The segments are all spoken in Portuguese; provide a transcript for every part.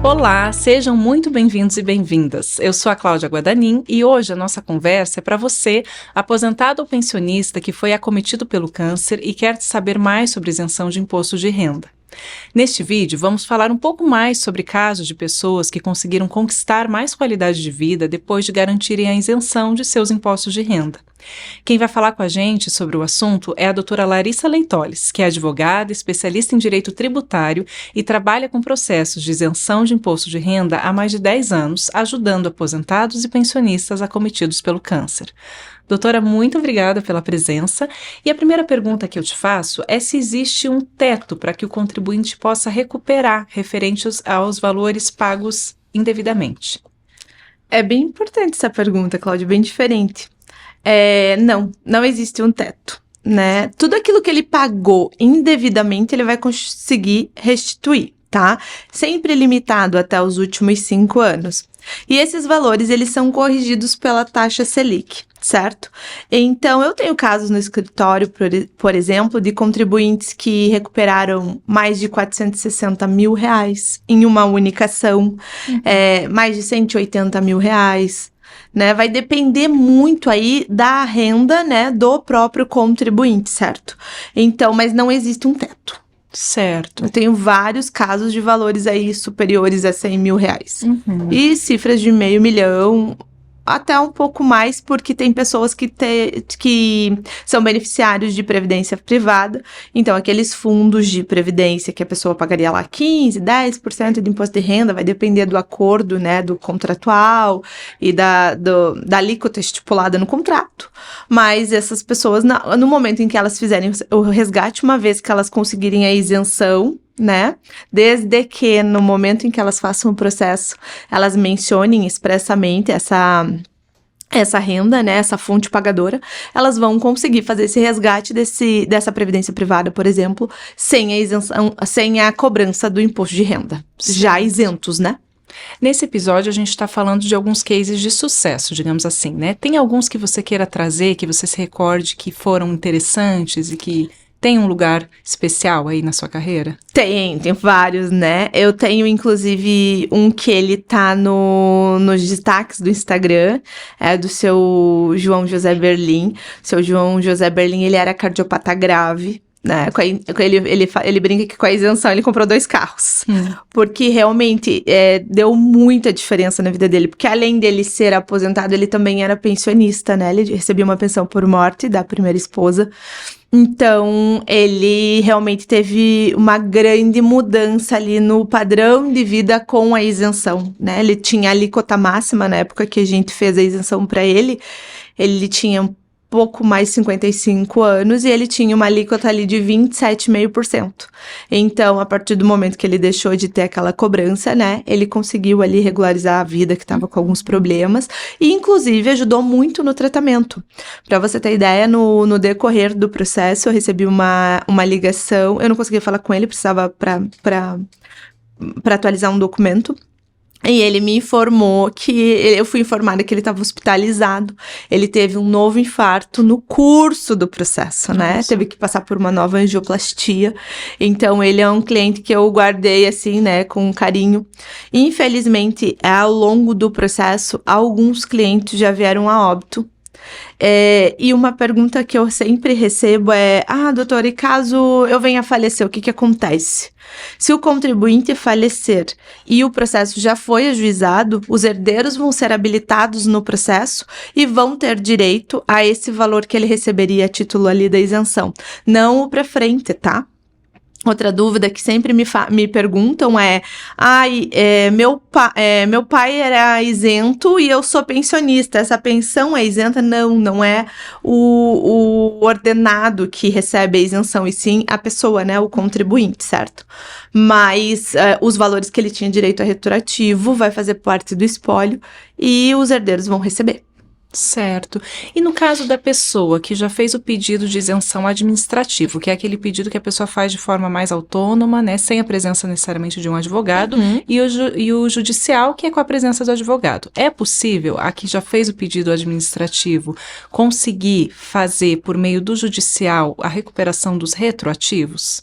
Olá, sejam muito bem-vindos e bem-vindas. Eu sou a Cláudia Guadanin e hoje a nossa conversa é para você, aposentado ou pensionista que foi acometido pelo câncer e quer saber mais sobre isenção de imposto de renda. Neste vídeo, vamos falar um pouco mais sobre casos de pessoas que conseguiram conquistar mais qualidade de vida depois de garantirem a isenção de seus impostos de renda. Quem vai falar com a gente sobre o assunto é a doutora Larissa Leitoles, que é advogada, especialista em direito tributário e trabalha com processos de isenção de imposto de renda há mais de 10 anos, ajudando aposentados e pensionistas acometidos pelo câncer. Doutora, muito obrigada pela presença. E a primeira pergunta que eu te faço é se existe um teto para que o contribuinte possa recuperar referente aos valores pagos indevidamente. É bem importante essa pergunta, Cláudia, bem diferente. Não existe um teto, né? Tudo aquilo que ele pagou indevidamente, ele vai conseguir restituir, tá? Sempre limitado até os últimos 5 anos. E esses valores, eles são corrigidos pela taxa Selic, certo? Então, eu tenho casos no escritório, por exemplo, de contribuintes que recuperaram mais de R$460 mil em uma única ação, mais de R$180 mil, né? Vai depender muito aí da renda, né, do próprio contribuinte, certo? Então, mas não existe um teto. Certo. Eu tenho vários casos de valores aí superiores a R$100 mil. E cifras de R$500 mil, até um pouco mais, porque tem pessoas que são beneficiários de previdência privada. Então, aqueles fundos de previdência que a pessoa pagaria lá 15%, 10% de imposto de renda, vai depender do acordo, né, do contratual e da alíquota estipulada no contrato. Mas essas pessoas, no momento em que elas fizerem o resgate, uma vez que elas conseguirem a isenção, né? Desde que no momento em que elas façam o processo, elas mencionem expressamente essa renda, né, essa fonte pagadora, elas vão conseguir fazer esse resgate dessa previdência privada, por exemplo, sem a isenção, sem a cobrança do imposto de renda, já isentos, né? Nesse episódio, a gente está falando de alguns cases de sucesso, digamos assim, né? Tem alguns que você queira trazer, que você se recorde que foram interessantes e que tem um lugar especial aí na sua carreira? Tem vários, né? Eu tenho, inclusive, um que ele tá nos destaques do Instagram, é do seu João José Berlim. Seu João José Berlim, ele era cardiopata grave, né? Ele brinca que com a isenção ele comprou 2 carros. Porque realmente deu muita diferença na vida dele. Porque além dele ser aposentado, ele também era pensionista, né? Ele recebia uma pensão por morte da primeira esposa. Então, ele realmente teve uma grande mudança ali no padrão de vida com a isenção, né? Ele tinha a alíquota máxima na época que a gente fez a isenção para ele. Ele tinha pouco mais de 55 anos e ele tinha uma alíquota ali de 27,5%. Então, a partir do momento que ele deixou de ter aquela cobrança, né, ele conseguiu ali regularizar a vida que estava com alguns problemas e, inclusive, ajudou muito no tratamento. Para você ter ideia, no decorrer do processo, eu recebi uma ligação, eu não conseguia falar com ele, precisava para atualizar um documento. E ele me informou eu fui informada que ele estava hospitalizado. Ele teve um novo infarto no curso do processo, né? Nossa. Teve que passar por uma nova angioplastia. Então, ele é um cliente que eu guardei, assim, né, com carinho. Infelizmente, ao longo do processo, alguns clientes já vieram a óbito. E uma pergunta que eu sempre recebo é: doutora, e caso eu venha a falecer, o que acontece? Se o contribuinte falecer e o processo já foi ajuizado, os herdeiros vão ser habilitados no processo e vão ter direito a esse valor que ele receberia a título ali da isenção, não o preferente, tá? Outra dúvida que sempre me perguntam meu pai era isento e eu sou pensionista, essa pensão é isenta? Não é o ordenado que recebe a isenção, e sim a pessoa, né, o contribuinte, certo? Mas os valores que ele tinha direito a retroativo vai fazer parte do espólio e os herdeiros vão receber. Certo. E no caso da pessoa que já fez o pedido de isenção administrativo, que é aquele pedido que a pessoa faz de forma mais autônoma, né, sem a presença necessariamente de um advogado, e o judicial, que é com a presença do advogado. É possível a que já fez o pedido administrativo conseguir fazer, por meio do judicial, a recuperação dos retroativos?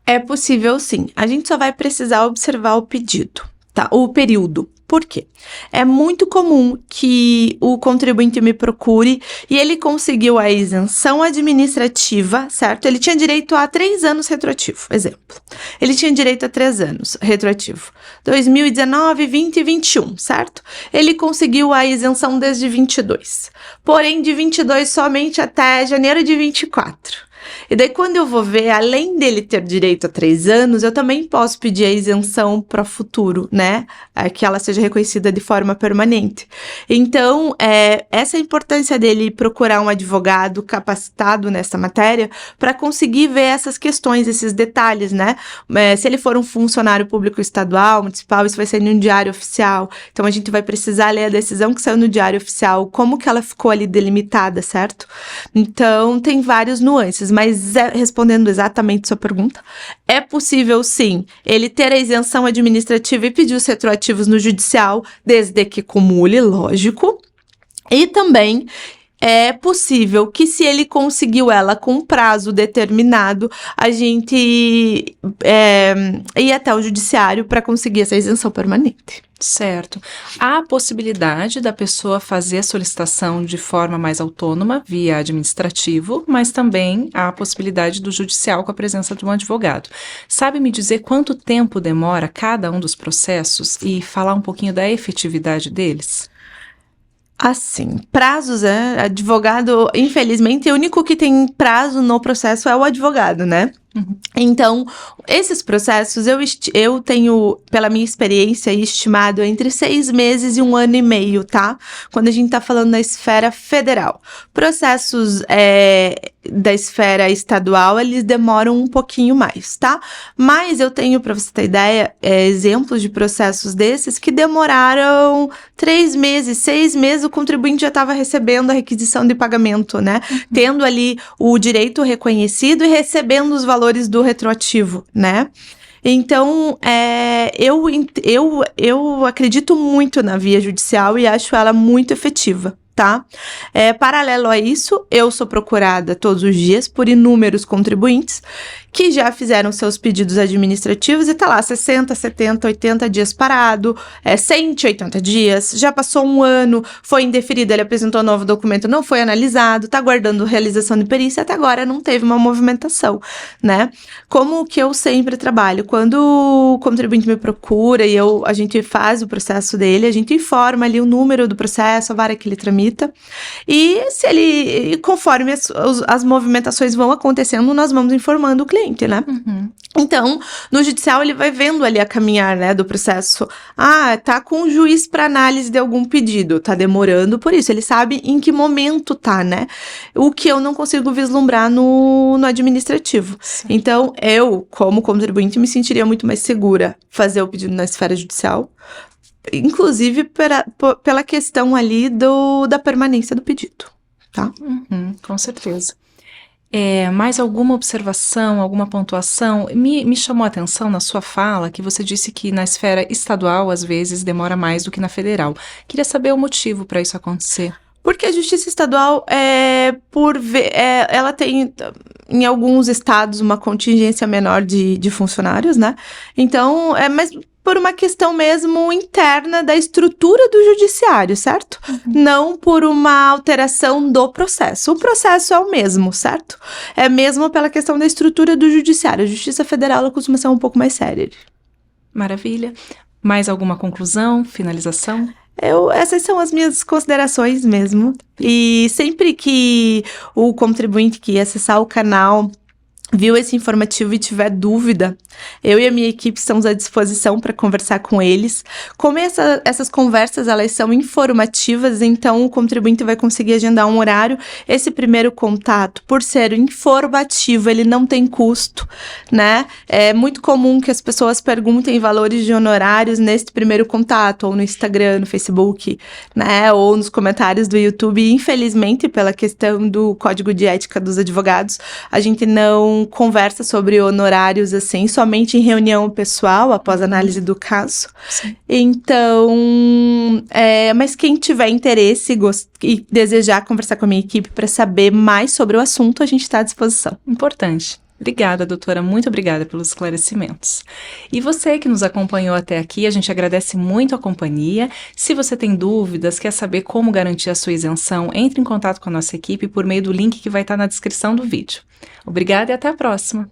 É possível, sim. A gente só vai precisar observar o pedido. tá? O período. Por quê? É muito comum que o contribuinte me procure e ele conseguiu a isenção administrativa, certo? Ele tinha direito a 3 anos retroativo, exemplo. Ele tinha direito a 3 anos retroativo. 2019, 20 e 21, certo? Ele conseguiu a isenção desde 22. Porém, de 22 somente até janeiro de 24. E daí, quando eu vou ver, além dele ter direito a 3 anos, eu também posso pedir a isenção para o futuro, né? Que ela seja reconhecida de forma permanente. Então, essa é a importância dele procurar um advogado capacitado nessa matéria para conseguir ver essas questões, esses detalhes, né? Se ele for um funcionário público estadual, municipal, isso vai ser em um diário oficial. Então, a gente vai precisar ler a decisão que saiu no diário oficial, como que ela ficou ali delimitada, certo? Então, tem vários nuances, mas respondendo exatamente sua pergunta, é possível sim ele ter a isenção administrativa e pedir os retroativos no judicial, desde que acumule, lógico, e também é possível que se ele conseguiu ela com prazo determinado, a gente ir até o judiciário para conseguir essa isenção permanente. Certo. Há a possibilidade da pessoa fazer a solicitação de forma mais autônoma, via administrativo, mas também há a possibilidade do judicial com a presença de um advogado. Sabe me dizer quanto tempo demora cada um dos processos e falar um pouquinho da efetividade deles? Assim, prazos, advogado, infelizmente, o único que tem prazo no processo é o advogado, né? Uhum. Então, esses processos eu tenho, pela minha experiência, estimado entre 6 meses e 1 ano e meio, tá? Quando a gente tá falando da esfera federal. Processos da esfera estadual, eles demoram um pouquinho mais, tá? Mas eu tenho, pra você ter ideia, exemplos de processos desses que demoraram 3 meses, 6 meses, o contribuinte já estava recebendo a requisição de pagamento, né? Uhum. Tendo ali o direito reconhecido e recebendo os valores do retroativo, né? Então, eu acredito muito na via judicial e acho ela muito efetiva, tá? Paralelo a isso, eu sou procurada todos os dias por inúmeros contribuintes que já fizeram seus pedidos administrativos e tá lá 60, 70, 80 dias parado, 180 dias, já passou 1 ano, foi indeferido, ele apresentou um novo documento, não foi analisado, tá aguardando realização de perícia, até agora não teve uma movimentação, né? Como que eu sempre trabalho, quando o contribuinte me procura e a gente faz o processo dele, a gente informa ali o número do processo, a vara que ele tramita, e se ele, conforme as movimentações vão acontecendo, nós vamos informando o cliente, né? Uhum. Então, no judicial, ele vai vendo ali a caminhar, né, do processo. Tá com o juiz para análise de algum pedido, tá demorando por isso, ele sabe em que momento tá, né? O que eu não consigo vislumbrar no administrativo. Sim. Então, eu, como contribuinte, me sentiria muito mais segura fazer o pedido na esfera judicial, inclusive pela questão ali da permanência do pedido, tá? Uhum, com certeza. Mais alguma observação, alguma pontuação? Me chamou a atenção na sua fala que você disse que na esfera estadual, às vezes, demora mais do que na federal. Queria saber o motivo para isso acontecer. Porque a justiça estadual, ela tem, em alguns estados, uma contingência menor de funcionários, né? Então, mas por uma questão mesmo interna da estrutura do judiciário, certo? Uhum. Não por uma alteração do processo. O processo é o mesmo, certo? É mesmo pela questão da estrutura do judiciário. A Justiça Federal ela costuma ser um pouco mais séria. Maravilha. Mais alguma conclusão, finalização? Essas são as minhas considerações mesmo. E sempre que o contribuinte que acessar o canal viu esse informativo e tiver dúvida, eu e a minha equipe estamos à disposição para conversar com eles. Como essas conversas, elas são informativas, então o contribuinte vai conseguir agendar um horário. Esse primeiro contato, por ser informativo, ele não tem custo, né? É muito comum que as pessoas perguntem valores de honorários nesse primeiro contato, ou no Instagram, no Facebook, né? Ou nos comentários do YouTube. E, infelizmente, pela questão do Código de Ética dos Advogados, a gente não conversa sobre honorários assim, somente em reunião pessoal, após análise do caso. Sim. Então, mas quem tiver interesse e desejar conversar com a minha equipe para saber mais sobre o assunto, a gente está à disposição. Importante. Obrigada, doutora, muito obrigada pelos esclarecimentos. E você que nos acompanhou até aqui, a gente agradece muito a companhia. Se você tem dúvidas, quer saber como garantir a sua isenção, entre em contato com a nossa equipe por meio do link que vai estar na descrição do vídeo. Obrigada e até a próxima!